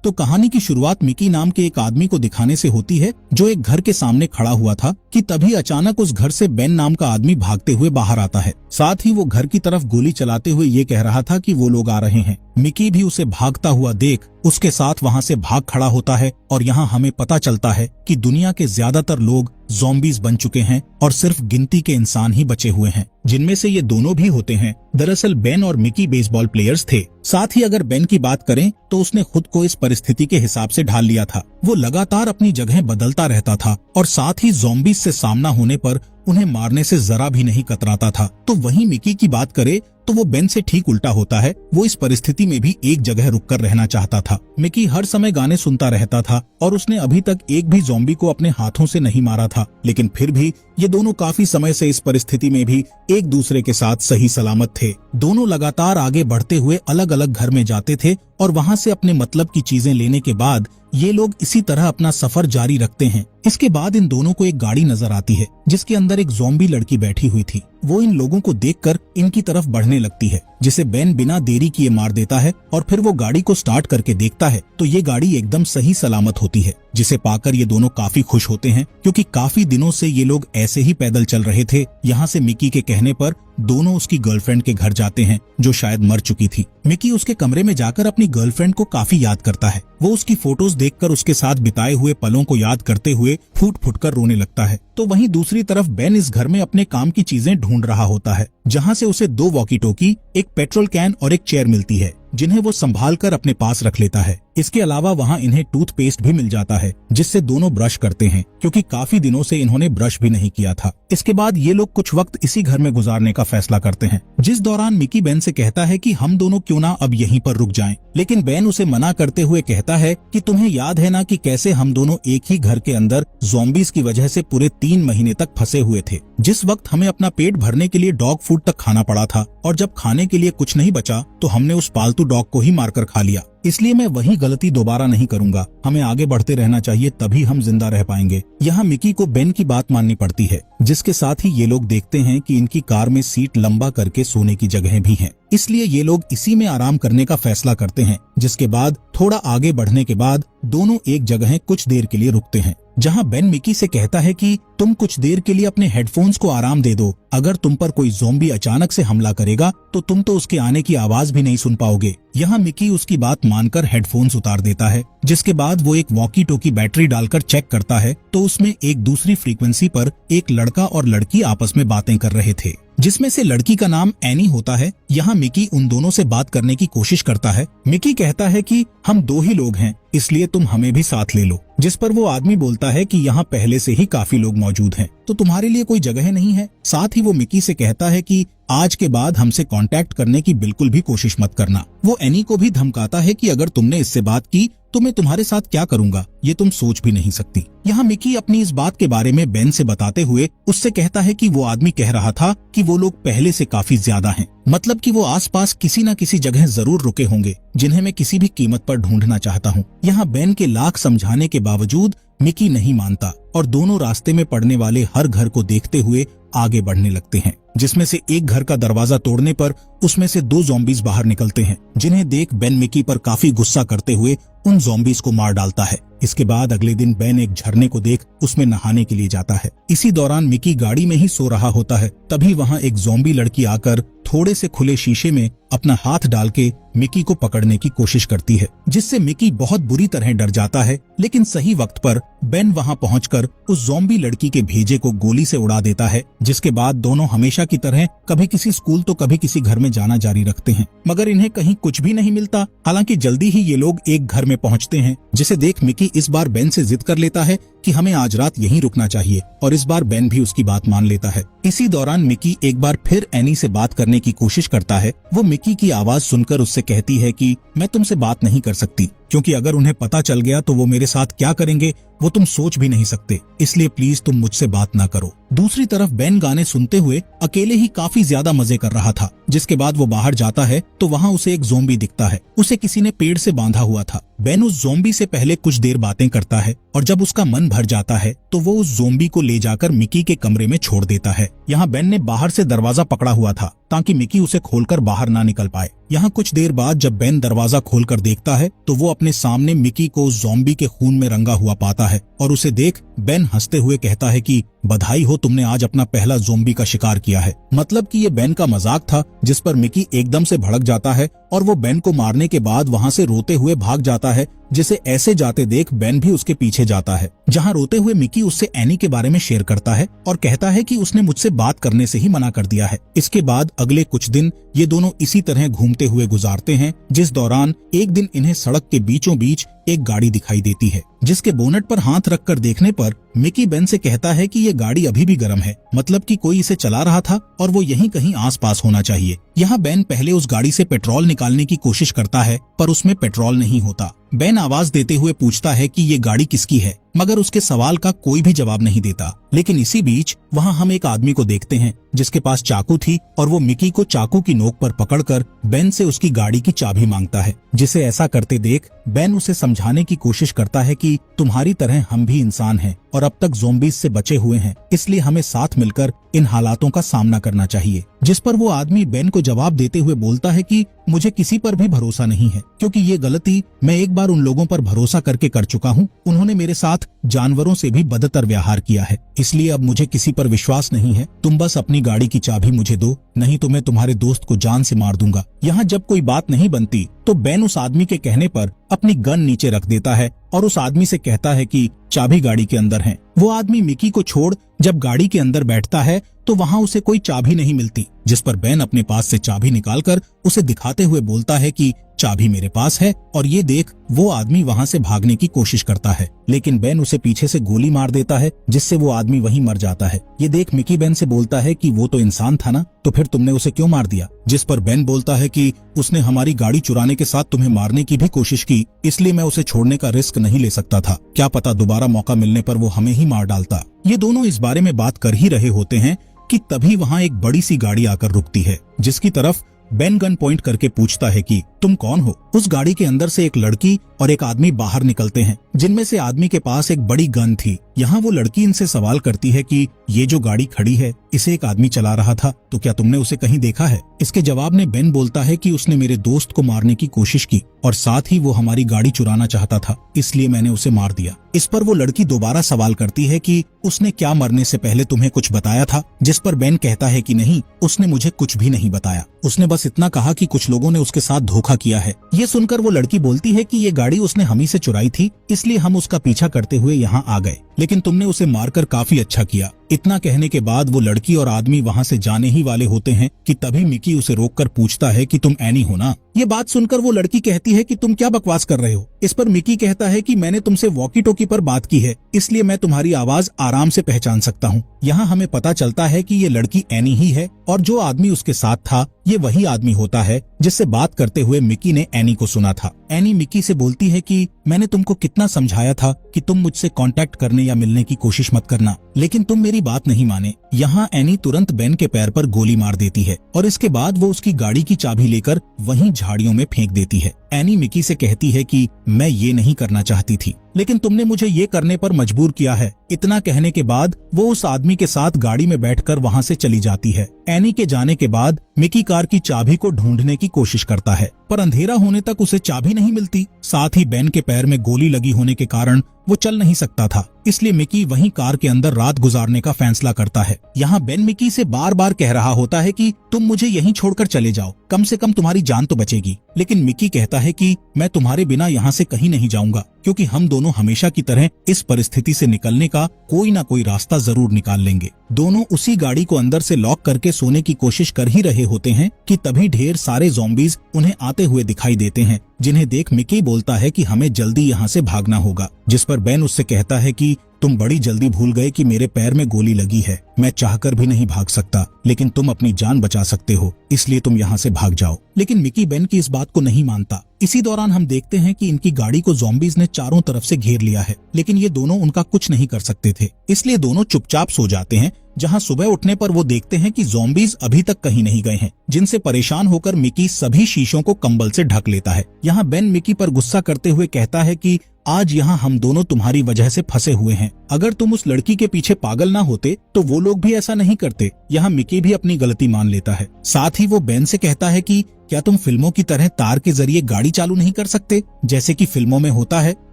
तो कहानी की शुरुआत मिकी नाम के एक आदमी को दिखाने से होती है जो एक घर के सामने खड़ा हुआ था कि तभी अचानक उस घर से बेन नाम का आदमी भागते हुए बाहर आता है। साथ ही वो घर की तरफ गोली चलाते हुए ये कह रहा था कि वो लोग आ रहे हैं। मिकी भी उसे भागता हुआ देख उसके साथ वहाँ से भाग खड़ा होता है और यहाँ हमें पता चलता है कि दुनिया के ज्यादातर लोग ज़ॉम्बीज़ बन चुके हैं और सिर्फ गिनती के इंसान ही बचे हुए हैं, जिनमें से ये दोनों भी होते हैं। दरअसल बेन और मिकी बेसबॉल प्लेयर्स थे। साथ ही अगर बेन की बात करें तो उसने खुद को इस परिस्थिति के हिसाब से ढाल लिया था। वो लगातार अपनी जगह बदलता रहता था और साथ ही ज़ॉम्बीज़ से सामना होने पर उन्हें मारने से जरा भी नहीं कतराता था। तो वहीं मिकी की बात करें तो वो बेन से ठीक उल्टा होता है। वो इस परिस्थिति में भी एक जगह रुककर रहना चाहता था। मिकी हर समय गाने सुनता रहता था और उसने अभी तक एक भी ज़ॉम्बी को अपने हाथों से नहीं मारा था, लेकिन फिर भी ये दोनों काफी समय से इस परिस्थिति में भी एक दूसरे के साथ सही सलामत थे। दोनों लगातार आगे बढ़ते हुए अलग अलग घर में जाते थे और वहाँ से अपने मतलब की चीजें लेने के बाद ये लोग इसी तरह अपना सफर जारी रखते हैं। इसके बाद इन दोनों को एक गाड़ी नजर आती है जिसके अंदर एक ज़ॉम्बी लड़की बैठी हुई थी। वो इन लोगों को देखकर इनकी तरफ बढ़ने लगती है, जिसे बेन बिना देरी किए मार देता है और फिर वो गाड़ी को स्टार्ट करके देखता है तो ये गाड़ी एकदम सही सलामत होती है, जिसे पाकर ये दोनों काफी खुश होते हैं क्योंकि काफी दिनों से ये लोग ऐसे ही पैदल चल रहे थे। यहाँ से मिकी के कहने पर दोनों उसकी गर्लफ्रेंड के घर जाते हैं जो शायद मर चुकी थी। मिकी उसके कमरे में जाकर अपनी गर्लफ्रेंड को काफी याद करता है। वो उसकी फोटोज देखकर उसके साथ बिताए हुए पलों को याद करते हुए फूट फूट कर रोने लगता है। तो वहीं दूसरी तरफ बेन इस घर में अपने काम की चीजें ढूंढ रहा होता है, जहाँ से उसे 2 वॉकी टॉकी, एक पेट्रोल कैन और एक चेयर मिलती है, जिन्हें वो संभाल कर अपने पास रख लेता है। इसके अलावा वहाँ इन्हें टूथपेस्ट भी मिल जाता है जिससे दोनों ब्रश करते हैं, क्योंकि काफी दिनों से इन्होंने ब्रश भी नहीं किया था। इसके बाद ये लोग कुछ वक्त इसी घर में गुजारने का फैसला करते हैं, जिस दौरान मिकी बेन से कहता है कि हम दोनों क्यों ना अब यहीं पर रुक जाएं। लेकिन बेन उसे मना करते हुए कहता है कि तुम्हें याद है ना कि कैसे हम दोनों एक ही घर के अंदर ज़ॉम्बीज़ की वजह से पूरे 3 महीने तक फंसे हुए थे, जिस वक्त हमें अपना पेट भरने के लिए डॉग फूड तक खाना पड़ा था और जब खाने के लिए कुछ नहीं बचा तो हमने उस पालतू डॉग को ही मारकर खा लिया। इसलिए मैं वही गलती दोबारा नहीं करूंगा। हमें आगे बढ़ते रहना चाहिए, तभी हम जिंदा रह पाएंगे। यहाँ मिकी को बेन की बात माननी पड़ती है, जिसके साथ ही ये लोग देखते हैं कि इनकी कार में सीट लंबा करके सोने की जगह भी है। इसलिए ये लोग इसी में आराम करने का फैसला करते हैं। जिसके बाद थोड़ा आगे बढ़ने के बाद दोनों एक जगह कुछ देर के लिए रुकते हैं, जहां बेन मिकी से कहता है कि तुम कुछ देर के लिए अपने हेडफोन्स को आराम दे दो। अगर तुम पर कोई ज़ॉम्बी अचानक से हमला करेगा तो तुम तो उसके आने की आवाज भी नहीं सुन पाओगे। यहाँ मिकी उसकी बात मानकर हेडफोन्स उतार देता है, जिसके बाद वो एक वॉकी टॉकी बैटरी डालकर चेक करता है तो उसमें एक दूसरी फ्रीक्वेंसी पर एक लड़का और लड़की आपस में बातें कर रहे थे, जिसमें से लड़की का नाम एनी होता है। यहाँ मिकी उन दोनों से बात करने की कोशिश करता है। मिकी कहता है कि हम 2 ही लोग हैं, इसलिए तुम हमें भी साथ ले लो, जिस पर वो आदमी बोलता है कि यहाँ पहले से ही काफी लोग मौजूद हैं, तो तुम्हारे लिए कोई जगह नहीं है। साथ ही वो मिकी से कहता है कि आज के बाद हमसे कांटेक्ट करने की बिल्कुल भी कोशिश मत करना। वो एनी को भी धमकाता है कि अगर तुमने इससे बात की तो मैं तुम्हारे साथ क्या करूंगा, ये तुम सोच भी नहीं सकती। यहाँ मिकी अपनी इस बात के बारे में बेन से बताते हुए उससे कहता है कि वो आदमी कह रहा था कि वो लोग पहले से काफी ज्यादा हैं, मतलब कि वो आसपास किसी न किसी जगह जरूर रुके होंगे, जिन्हें मैं किसी भी कीमत पर ढूंढना चाहता हूँ। यहाँ बेन के लाख समझाने के बावजूद मिकी नहीं मानता और दोनों रास्ते में पड़ने वाले हर घर को देखते हुए आगे बढ़ने लगते हैं, जिसमें से एक घर का दरवाजा तोड़ने पर उसमें से 2 ज़ॉम्बीज़ बाहर निकलते हैं, जिन्हें देख बेन मिकी पर काफी गुस्सा करते हुए उन ज़ॉम्बीज़ को मार डालता है। इसके बाद अगले दिन बेन एक झरने को देख उसमें नहाने के लिए जाता है। इसी दौरान मिकी गाड़ी में ही सो रहा होता है, तभी वहाँ एक ज़ॉम्बी लड़की आकर थोड़े से खुले शीशे में अपना हाथ डाल के मिकी को पकड़ने की कोशिश करती है, जिससे मिकी बहुत बुरी तरह डर जाता है। लेकिन सही वक्त पर बेन वहाँ पहुंचकर उस ज़ॉम्बी लड़की के भेजे को गोली से उड़ा देता है, जिसके बाद दोनों हमेशा की तरह कभी किसी स्कूल तो कभी किसी घर में जाना जारी रखते हैं, मगर इन्हें कहीं कुछ भी नहीं मिलता। हालांकि जल्दी ही ये लोग एक घर में पहुंचते हैं, जिसे देख मिकी इस बार बेन से जिद कर लेता है कि हमें आज रात यहीं रुकना चाहिए, और इस बार बेन भी उसकी बात मान लेता है। इसी दौरान मिकी एक बार फिर एनी से बात करने की कोशिश करता है। वो मिकी की आवाज सुनकर उससे कहती है कि मैं तुमसे बात नहीं कर सकती, क्योंकि अगर उन्हें पता चल गया तो वो मेरे साथ क्या करेंगे वो तुम सोच भी नहीं सकते, इसलिए प्लीज तुम मुझसे बात ना करो। दूसरी तरफ बेन गाने सुनते हुए अकेले ही काफी ज्यादा मजे कर रहा था। जिसके बाद वो बाहर जाता है तो वहाँ उसे एक ज़ॉम्बी दिखता है। उसे किसी ने पेड़ से बांधा हुआ था। बेन उस ज़ॉम्बी से पहले कुछ देर बातें करता है और जब उसका मन भर जाता है तो वो उस ज़ॉम्बी को ले जाकर मिकी के कमरे में छोड़ देता है। यहाँ बेन ने बाहर से दरवाजा पकड़ा हुआ था ताकि मिकी उसे खोलकर बाहर ना निकल पाए। यहाँ कुछ देर बाद जब बेन दरवाजा खोलकर देखता है तो वो अपने सामने मिकी को ज़ॉम्बी के खून में रंगा हुआ पाता है और उसे देख बेन हंसते हुए कहता है कि बधाई हो, तुमने आज अपना पहला ज़ॉम्बी का शिकार किया है। मतलब कि ये बेन का मजाक था, जिस पर मिकी एकदम से भड़क जाता है और वो बेन को मारने के बाद वहाँ से रोते हुए भाग जाता है, जिसे ऐसे जाते देख बेन भी उसके पीछे जाता है। जहाँ रोते हुए मिकी उससे एनी के बारे में शेयर करता है और कहता है कि उसने मुझसे बात करने से ही मना कर दिया है। इसके बाद अगले कुछ दिन ये दोनों इसी तरह घूमते हुए गुजारते हैं, जिस दौरान एक दिन इन्हें सड़क के बीचों बीच एक गाड़ी दिखाई देती है, जिसके बोनट पर हाथ रखकर देखने पर मिकी बेन से कहता है कि ये गाड़ी अभी भी गर्म है, मतलब कि कोई इसे चला रहा था और वो यहीं कहीं आसपास होना चाहिए। यहाँ बेन पहले उस गाड़ी से पेट्रोल निकालने की कोशिश करता है, पर उसमें पेट्रोल नहीं होता। बेन आवाज देते हुए पूछता है कि ये गाड़ी किसकी है, मगर उसके सवाल का कोई भी जवाब नहीं देता। लेकिन इसी बीच वहाँ हम एक आदमी को देखते हैं जिसके पास चाकू थी और वो मिकी को चाकू की नोक पर पकड़कर बेन से उसकी गाड़ी की चाबी मांगता है, जिसे ऐसा करते देख बेन उसे समझाने की कोशिश करता है कि तुम्हारी तरह हम भी इंसान हैं और अब तक ज़ॉम्बीज़ से बचे हुए हैं, इसलिए हमें साथ मिलकर इन हालातों का सामना करना चाहिए। जिस पर वो आदमी बेन को जवाब देते हुए बोलता है कि मुझे किसी पर भी भरोसा नहीं है, क्योंकि ये गलती मैं एक बार उन लोगों पर भरोसा करके कर चुका हूँ। उन्होंने मेरे साथ जानवरों से भी बदतर व्यवहार किया है, इसलिए अब मुझे किसी पर विश्वास नहीं है। तुम बस अपनी गाड़ी की चाबी मुझे दो, नहीं तो मैं तुम्हारे दोस्त को जान से मार दूंगा। यहाँ जब कोई बात नहीं बनती तो बेन उस आदमी के कहने पर अपनी गन नीचे रख देता है और उस आदमी से कहता है कि चाबी गाड़ी के अंदर है। वो आदमी मिकी को छोड़ जब गाड़ी के अंदर बैठता है तो वहाँ उसे कोई चाबी नहीं मिलती, जिस पर बेन अपने पास से चाबी निकालकर उसे दिखाते हुए बोलता है कि चाबी मेरे पास है। और ये देख वो आदमी वहाँ से भागने की कोशिश करता है, लेकिन बेन उसे पीछे से गोली मार देता है, जिससे वो आदमी वहीं मर जाता है। ये देख मिकी बेन से बोलता है कि वो तो इंसान था ना, तो फिर तुमने उसे क्यों मार दिया? जिस पर बेन बोलता है कि उसने हमारी गाड़ी चुराने के साथ तुम्हें मारने की भी कोशिश की, इसलिए मैं उसे छोड़ने का रिस्क नहीं ले सकता था। क्या पता दोबारा मौका मिलने पर वो हमें ही मार डालता। ये दोनों इस बारे में बात कर ही रहे होते हैं कि तभी वहाँ एक बड़ी सी गाड़ी आकर रुकती है, जिसकी तरफ बेन गन पॉइंट करके पूछता है कि तुम कौन हो? उस गाड़ी के अंदर से एक लड़की और एक आदमी बाहर निकलते हैं, जिनमें से आदमी के पास एक बड़ी गन थी। यहाँ वो लड़की इनसे सवाल करती है कि ये जो गाड़ी खड़ी है इसे एक आदमी चला रहा था, तो क्या तुमने उसे कहीं देखा है? इसके जवाब में बेन बोलता है कि उसने मेरे दोस्त को मारने की कोशिश की और साथ ही वो हमारी गाड़ी चुराना चाहता था, इसलिए मैंने उसे मार दिया। इस पर वो लड़की दोबारा सवाल करती है कि उसने क्या मरने से पहले तुम्हें कुछ बताया था? जिस पर बेन कहता है कि नहीं, उसने मुझे कुछ भी नहीं बताया, उसने बस इतना कहा कि कुछ लोगों ने उसके साथ धोखा किया है। ये सुनकर वो लड़की बोलती है कि ये गाड़ी उसने हम ही से चुराई थी, इसलिए हम उसका पीछा करते हुए यहाँ आ गए, लेकिन तुमने उसे मारकर काफी अच्छा किया। इतना कहने के बाद वो लड़की और आदमी वहाँ से जाने ही वाले होते हैं कि तभी मिकी उसे रोककर पूछता है कि तुम एनी हो ना? ये बात सुनकर वो लड़की कहती है कि तुम क्या बकवास कर रहे हो? इस पर मिकी कहता है कि मैंने तुमसे वॉकी टॉकी पर बात की है, इसलिए मैं तुम्हारी आवाज आराम से पहचान सकता हूँ। यहाँ हमें पता चलता है कि ये लड़की एनी ही है और जो आदमी उसके साथ था ये वही आदमी होता है जिससे बात करते हुए मिकी ने एनी को सुना था। एनी मिकी से बोलती है कि मैंने तुमको कितना समझाया था कि तुम मुझसे कांटेक्ट करने या मिलने की कोशिश मत करना, लेकिन तुम मेरी बात नहीं माने। यहाँ एनी तुरंत बेन के पैर पर गोली मार देती है और इसके बाद वो उसकी गाड़ी की चाबी लेकर वहीं झाड़ियों में फेंक देती है। एनी मिकी से कहती है कि मैं ये नहीं करना चाहती थी, लेकिन तुमने मुझे ये करने पर मजबूर किया है। इतना कहने के बाद वो उस आदमी के साथ गाड़ी में बैठकर वहाँ से चली जाती है। एनी के जाने के बाद मिकी कार की चाबी को ढूंढने की कोशिश करता है, पर अंधेरा होने तक उसे चाबी नहीं मिलती। साथ ही बेन के पैर में गोली लगी होने के कारण वो चल नहीं सकता था, इसलिए मिकी वहीं कार के अंदर रात गुजारने का फैसला करता है। यहाँ बेन मिकी से बार बार कह रहा होता है कि तुम मुझे यहीं छोड़कर चले जाओ, कम से कम तुम्हारी जान तो बचेगी। लेकिन मिकी कहता है कि मैं तुम्हारे बिना यहाँ से कहीं नहीं जाऊंगा, क्योंकि हम दोनों हमेशा की तरह इस परिस्थिति से निकलने का कोई ना कोई रास्ता जरूर निकाल लेंगे। दोनों उसी गाड़ी को अंदर से लॉक करके सोने की कोशिश कर ही रहे होते हैं कि तभी ढेर सारे ज़ॉम्बीज उन्हें आते हुए दिखाई देते हैं, जिन्हें देख मिकी बोलता है कि हमें जल्दी यहाँ से भागना होगा। जिस पर बेन उससे कहता है कि तुम बड़ी जल्दी भूल गए कि मेरे पैर में गोली लगी है, मैं चाहकर भी नहीं भाग सकता, लेकिन तुम अपनी जान बचा सकते हो, इसलिए तुम यहाँ से भाग जाओ। लेकिन मिकी बेन की इस बात को नहीं मानता। इसी दौरान हम देखते हैं कि इनकी गाड़ी को ज़ॉम्बीज ने चारों तरफ से घेर लिया है, लेकिन ये दोनों उनका कुछ नहीं कर सकते थे, इसलिए दोनों चुपचाप सो जाते हैं। जहां सुबह उठने पर वो देखते हैं कि ज़ॉम्बीज अभी तक कहीं नहीं गए हैं, जिनसे परेशान होकर मिकी सभी शीशों को कंबल से ढक लेता है। यहाँ बेन मिकी पर गुस्सा करते हुए कहता है कि आज यहाँ हम दोनों तुम्हारी वजह से फंसे हुए हैं। अगर तुम उस लड़की के पीछे पागल ना होते तो वो लोग भी ऐसा नहीं करते। यहाँ मिकी भी अपनी गलती मान लेता है। साथ ही वो बेन से कहता है कि क्या तुम फिल्मों की तरह तार के जरिए गाड़ी चालू नहीं कर सकते जैसे कि फिल्मों में होता है।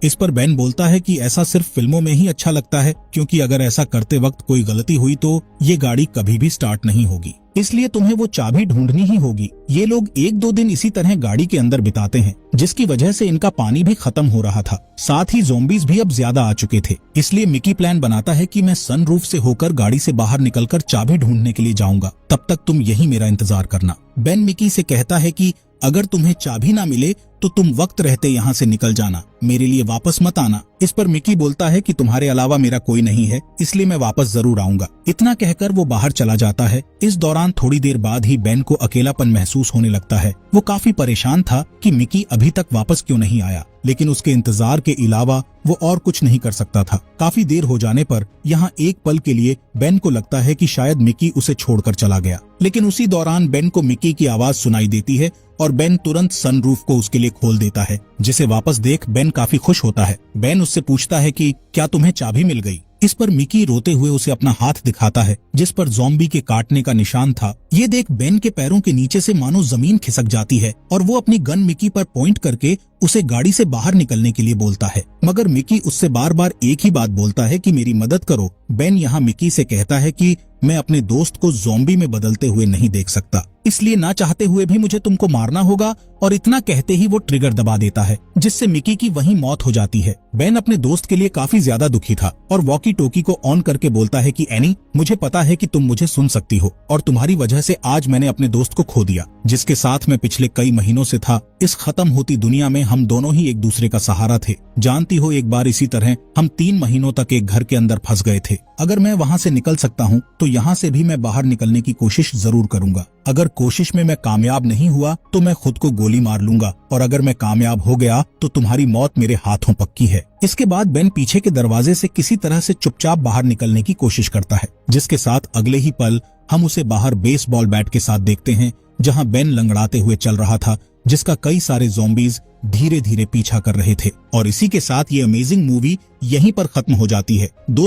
इस पर बेन बोलता है कि ऐसा सिर्फ फिल्मों में ही अच्छा लगता है, क्योंकि अगर ऐसा करते वक्त कोई गलती हुई तो ये गाड़ी कभी भी स्टार्ट नहीं होगी, इसलिए तुम्हें वो चाबी ढूंढनी ही होगी। ये लोग 1-2 दिन इसी तरह गाड़ी के अंदर बिताते हैं, जिसकी वजह से इनका पानी भी खत्म हो रहा था। साथ ही ज़ॉम्बीज़ भी अब ज्यादा आ चुके थे, इसलिए मिकी प्लान बनाता है कि मैं सनरूफ से होकर गाड़ी से बाहर निकलकर चाबी ढूंढने के लिए जाऊंगा, तब तक तुम यही मेरा इंतजार करना। बेन मिकी से कहता है कि अगर तुम्हें चाबी ना मिले तो तुम वक्त रहते यहाँ से निकल जाना, मेरे लिए वापस मत आना। इस पर मिकी बोलता है कि तुम्हारे अलावा मेरा कोई नहीं है, इसलिए मैं वापस जरूर आऊंगा। इतना कहकर वो बाहर चला जाता है। इस दौरान थोड़ी देर बाद ही बेन को अकेलापन महसूस होने लगता है। वो काफी परेशान था कि मिकी अभी तक वापस क्यों नहीं आया, लेकिन उसके इंतजार के अलावा वो और कुछ नहीं कर सकता था। काफी देर हो जाने पर यहाँ एक पल के लिए बेन को लगता है कि शायद मिकी उसे छोड़कर चला गया, लेकिन उसी दौरान बेन को मिकी की आवाज सुनाई देती है और बेन तुरंत सनरूफ को उसके लिए खोल देता है, जिसे वापस देख बेन काफी खुश होता है। बेन उससे पूछता है कि क्या तुम्हें चाबी मिल गई। इस पर मिकी रोते हुए उसे अपना हाथ दिखाता है, जिस पर ज़ॉम्बी के काटने का निशान था। ये देख बेन के पैरों के नीचे से मानो जमीन खिसक जाती है और वो अपनी गन मिकी पर पॉइंट करके उसे गाड़ी से बाहर निकलने के लिए बोलता है, मगर मिकी उससे बार बार एक ही बात बोलता है कि मेरी मदद करो। बेन यहाँ मिकी से कहता है कि मैं अपने दोस्त को ज़ॉम्बी में बदलते हुए नहीं देख सकता, इसलिए ना चाहते हुए भी मुझे तुमको मारना होगा। और इतना कहते ही वो ट्रिगर दबा देता है, जिससे मिकी की वहीं मौत हो जाती है। बेन अपने दोस्त के लिए काफी ज्यादा दुखी था और वॉकी टोकी को ऑन करके बोलता है कि एनी, मुझे पता है कि तुम मुझे सुन सकती हो और तुम्हारी वजह से आज मैंने अपने दोस्त को खो दिया, जिसके साथ मैं पिछले कई महीनों से था। इस खत्म होती दुनिया में हम दोनों ही एक दूसरे का सहारा थे। जानती हो, एक बार इसी तरह हम 3 महीनों तक एक घर के अंदर फंस गए थे। अगर मैं वहाँ से निकल सकता हूँ तो यहाँ से भी मैं बाहर निकलने की कोशिश जरूर करूंगा। अगर कोशिश में मैं कामयाब नहीं हुआ तो मैं खुद को गोली मार लूंगा, और अगर मैं कामयाब हो गया तो तुम्हारी मौत मेरे हाथों पक्की है। इसके बाद बेन पीछे के दरवाजे से किसी तरह से चुपचाप बाहर निकलने की कोशिश करता है, जिसके साथ अगले ही पल हम उसे बाहर बेसबॉल बैट के साथ देखते हैं, जहां बेन लंगड़ाते हुए चल रहा था, जिसका कई सारे ज़ॉम्बीज़ धीरे धीरे पीछा कर रहे थे। और इसी के साथ ये अमेजिंग मूवी यहीं पर खत्म हो जाती है।